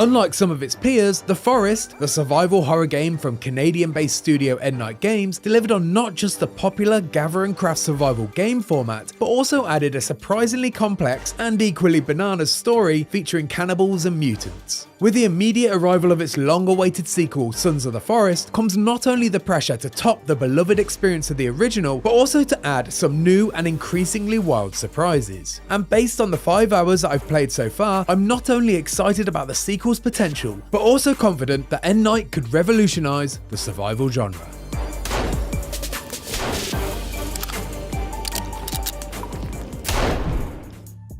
Unlike some of its peers, The Forest, the survival horror game from Canadian-based studio Endnight Games, delivered on not just the popular gather and craft survival game format, but also added a surprisingly complex and equally bananas story featuring cannibals and mutants. With the immediate arrival of its long-awaited sequel, Sons of the Forest, comes not only the pressure to top the beloved experience of the original, but also to add some new and increasingly wild surprises. And based on the 5 hours that I've played so far, I'm not only excited about the sequel's potential, but also confident that Endnight could revolutionise the survival genre.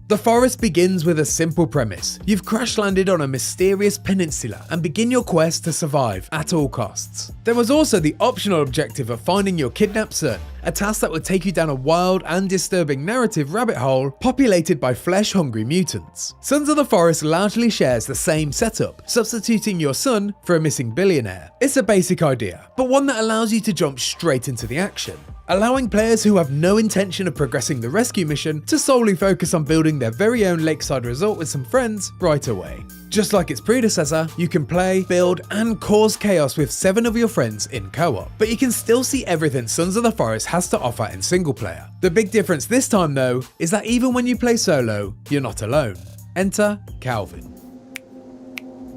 The Forest begins with a simple premise. You've crash-landed on a mysterious peninsula and begin your quest to survive at all costs. There was also the optional objective of finding your kidnapped son, a task that would take you down a wild and disturbing narrative rabbit hole populated by flesh-hungry mutants. Sons of the Forest largely shares the same setup, substituting your son for a missing billionaire. It's a basic idea, but one that allows you to jump straight into the action, allowing players who have no intention of progressing the rescue mission to solely focus on building their very own lakeside resort with some friends right away. Just like its predecessor, you can play, build, and cause chaos with 7 of your friends in co-op, but you can still see everything Sons of the Forest has to offer in single player. The big difference this time though, is that even when you play solo, you're not alone. Enter Calvin.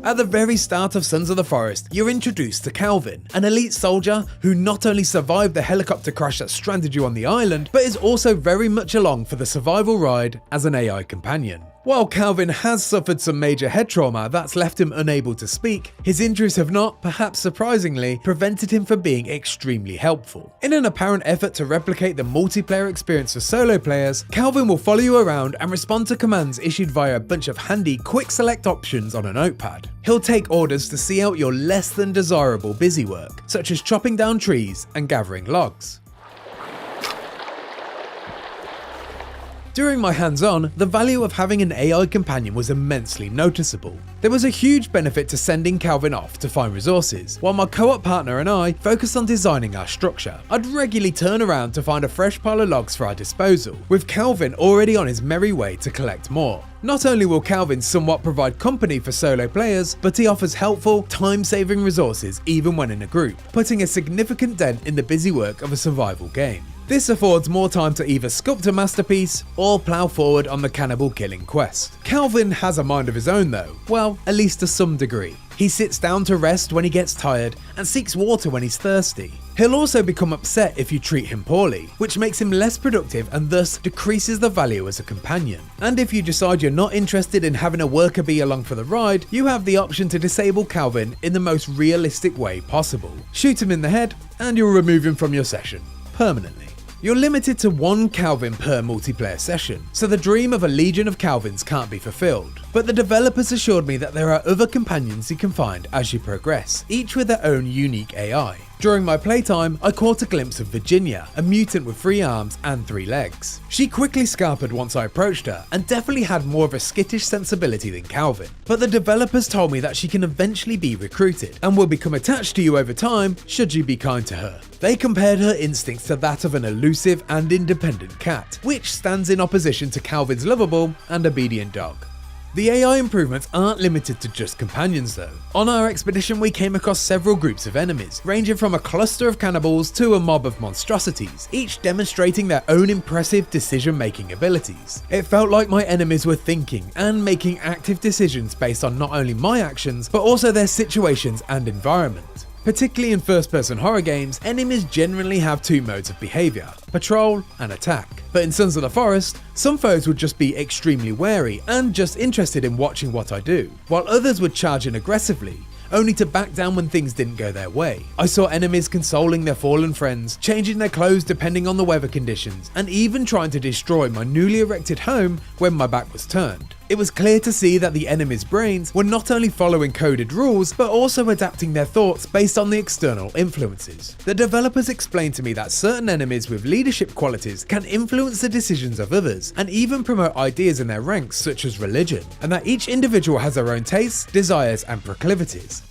At the very start of Sons of the Forest, you're introduced to Calvin, an elite soldier who not only survived the helicopter crash that stranded you on the island, but is also very much along for the survival ride as an AI companion. While Calvin has suffered some major head trauma that's left him unable to speak, his injuries have not, perhaps surprisingly, prevented him from being extremely helpful. In an apparent effort to replicate the multiplayer experience for solo players, Calvin will follow you around and respond to commands issued via a bunch of handy quick select options on a notepad. He'll take orders to see out your less than desirable busy work, such as chopping down trees and gathering logs. During my hands-on, the value of having an AI companion was immensely noticeable. There was a huge benefit to sending Calvin off to find resources, while my co-op partner and I focused on designing our structure. I'd regularly turn around to find a fresh pile of logs for our disposal, with Calvin already on his merry way to collect more. Not only will Calvin somewhat provide company for solo players, but he offers helpful, time-saving resources even when in a group, putting a significant dent in the busy work of a survival game. This affords more time to either sculpt a masterpiece or plough forward on the cannibal killing quest. Calvin has a mind of his own though, well, at least to some degree. He sits down to rest when he gets tired and seeks water when he's thirsty. He'll also become upset if you treat him poorly, which makes him less productive and thus decreases the value as a companion. And if you decide you're not interested in having a worker bee along for the ride, you have the option to disable Calvin in the most realistic way possible. Shoot him in the head and you'll remove him from your session, permanently. You're limited to 1 Calvin per multiplayer session, so the dream of a legion of Calvins can't be fulfilled. But the developers assured me that there are other companions you can find as you progress, each with their own unique AI. During my playtime, I caught a glimpse of Virginia, a mutant with 3 arms and 3 legs. She quickly scarpered once I approached her, and definitely had more of a skittish sensibility than Calvin. But the developers told me that she can eventually be recruited, and will become attached to you over time should you be kind to her. They compared her instincts to that of an elusive and independent cat, which stands in opposition to Calvin's lovable and obedient dog. The AI improvements aren't limited to just companions though. On our expedition we came across several groups of enemies, ranging from a cluster of cannibals to a mob of monstrosities, each demonstrating their own impressive decision-making abilities. It felt like my enemies were thinking and making active decisions based on not only my actions, but also their situations and environment. Particularly in first-person horror games, enemies generally have 2 modes of behaviour, patrol and attack. But in Sons of the Forest, some foes would just be extremely wary and just interested in watching what I do, while others would charge in aggressively, only to back down when things didn't go their way. I saw enemies consoling their fallen friends, changing their clothes depending on the weather conditions, and even trying to destroy my newly erected home when my back was turned. It was clear to see that the enemy's brains were not only following coded rules, but also adapting their thoughts based on the external influences. The developers explained to me that certain enemies with leadership qualities can influence the decisions of others, and even promote ideas in their ranks such as religion, and that each individual has their own tastes, desires, and proclivities.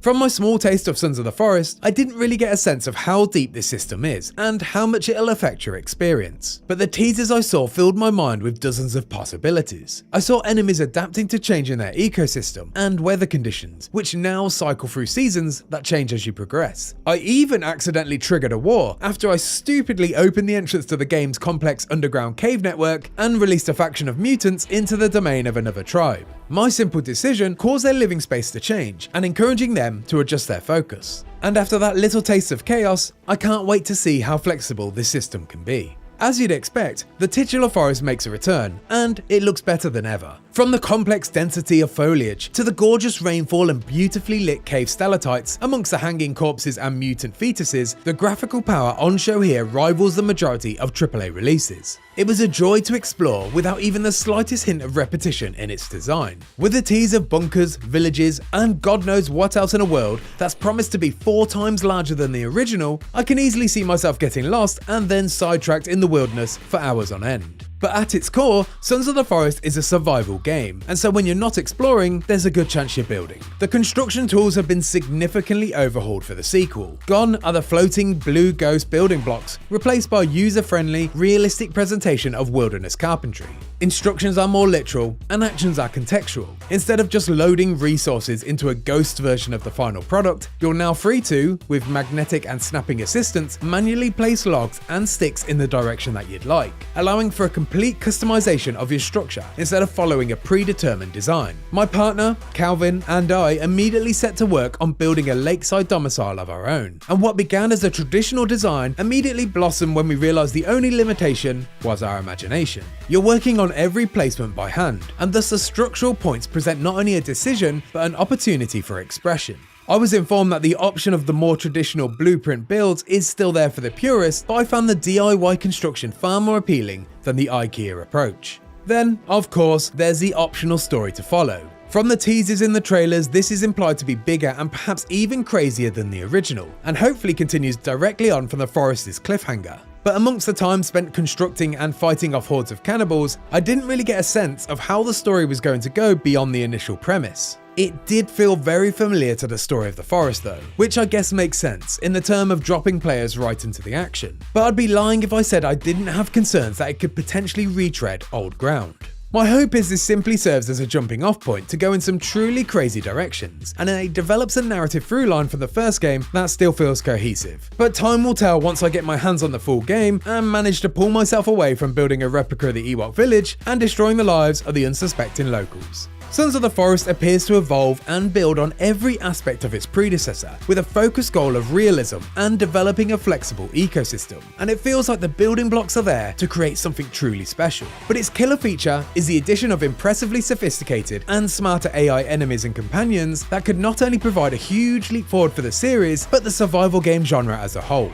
From my small taste of Sons of the Forest, I didn't really get a sense of how deep this system is and how much it'll affect your experience. But the teasers I saw filled my mind with dozens of possibilities. I saw enemies adapting to changing their ecosystem and weather conditions, which now cycle through seasons that change as you progress. I even accidentally triggered a war after I stupidly opened the entrance to the game's complex underground cave network and released a faction of mutants into the domain of another tribe. My simple decision caused their living space to change and encouraging them to adjust their focus. And after that little taste of chaos, I can't wait to see how flexible this system can be. As you'd expect, the titular forest makes a return, and it looks better than ever. From the complex density of foliage, to the gorgeous rainfall and beautifully lit cave stalactites amongst the hanging corpses and mutant fetuses, the graphical power on show here rivals the majority of AAA releases. It was a joy to explore without even the slightest hint of repetition in its design. With a tease of bunkers, villages, and God knows what else in a world that's promised to be 4 times larger than the original, I can easily see myself getting lost and then sidetracked in the wilderness for hours on end. But at its core, Sons of the Forest is a survival game, and so when you're not exploring, there's a good chance you're building. The construction tools have been significantly overhauled for the sequel. Gone are the floating blue ghost building blocks, replaced by user-friendly, realistic presentation of wilderness carpentry. Instructions are more literal, and actions are contextual. Instead of just loading resources into a ghost version of the final product, you're now free to, with magnetic and snapping assistance, manually place logs and sticks in the direction that you'd like, allowing for a complete customization of your structure instead of following a predetermined design. My partner, Calvin, and I immediately set to work on building a lakeside domicile of our own, and what began as a traditional design immediately blossomed when we realized the only limitation was our imagination. You're working on every placement by hand, and thus the structural points present not only a decision, but an opportunity for expression. I was informed that the option of the more traditional blueprint builds is still there for the purists, but I found the DIY construction far more appealing than the IKEA approach. Then, of course, there's the optional story to follow. From the teasers in the trailers, this is implied to be bigger and perhaps even crazier than the original, and hopefully continues directly on from the Forest's cliffhanger. But amongst the time spent constructing and fighting off hordes of cannibals, I didn't really get a sense of how the story was going to go beyond the initial premise. It did feel very familiar to the story of the forest though, which I guess makes sense in the term of dropping players right into the action. But I'd be lying if I said I didn't have concerns that it could potentially retread old ground. My hope is this simply serves as a jumping off point to go in some truly crazy directions, and it develops a narrative through line from the first game that still feels cohesive. But time will tell once I get my hands on the full game and manage to pull myself away from building a replica of the Ewok village and destroying the lives of the unsuspecting locals. Sons of the Forest appears to evolve and build on every aspect of its predecessor, with a focused goal of realism and developing a flexible ecosystem, and it feels like the building blocks are there to create something truly special. But its killer feature is the addition of impressively sophisticated and smarter AI enemies and companions that could not only provide a huge leap forward for the series, but the survival game genre as a whole.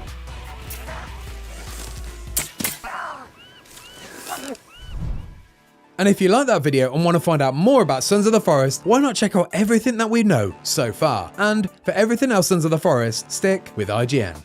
And if you like that video and want to find out more about Sons of the Forest, why not check out everything that we know so far? And for everything else Sons of the Forest, stick with IGN.